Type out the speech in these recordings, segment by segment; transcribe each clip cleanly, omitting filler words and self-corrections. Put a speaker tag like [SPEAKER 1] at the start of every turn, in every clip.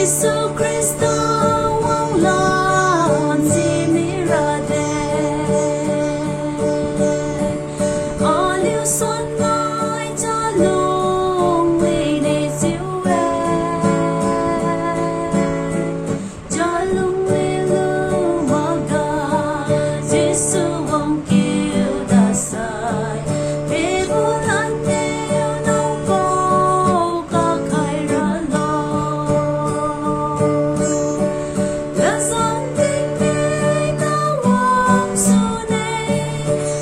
[SPEAKER 1] Jesu khrista wanglan jimi rade aliu son mai cha lung vì đi siêu về cha lung vì lưu mà ga Jesu vong kêu đã sai vì buồn anh yêu nông cô cả khai ra lo là dòng tình mê ta vong su này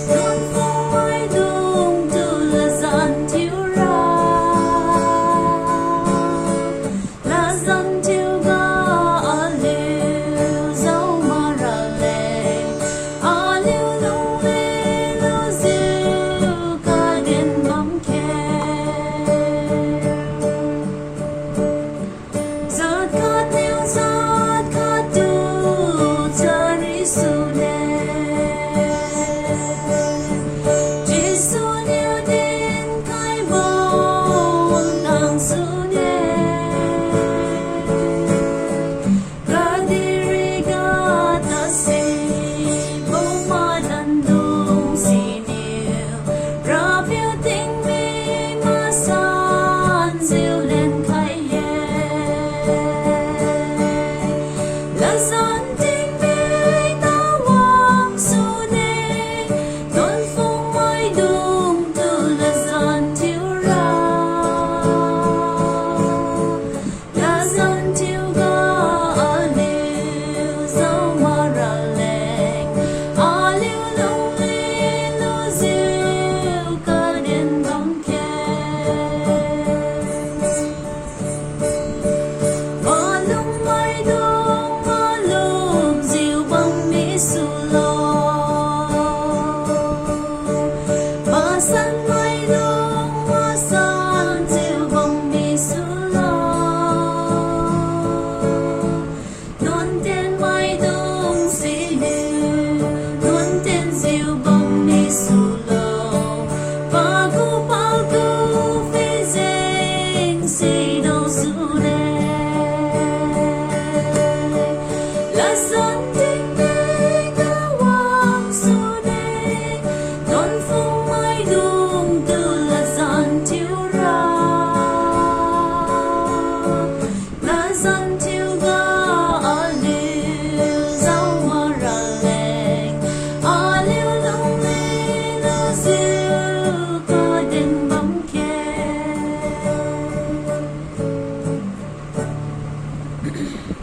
[SPEAKER 1] luôn phong mai đúng từ là dàn thiếu ra là dàn thiếu ga ở liu dấu mà ra lệ ở liu lung lê lưu diệu cả đến bóng khe giọt khát yêu giọt khát tu cha Jesu nè Jesu yêu đến cái bóng nàng su nè rade ta si bông ma đàn đúng si nhiều ra biểu tình mi ma san dịu lên khai ye là dàn tình mê ta vong su nê đón phong mai đúng từ là dàn thiếu ra là dàn thiếu ga ở liu dấu mà ra lệnh ở liu lung lê lưu diệu cả đến bóng khe mà lung mai đúng mà lung diệu băng mi su lo mà san mai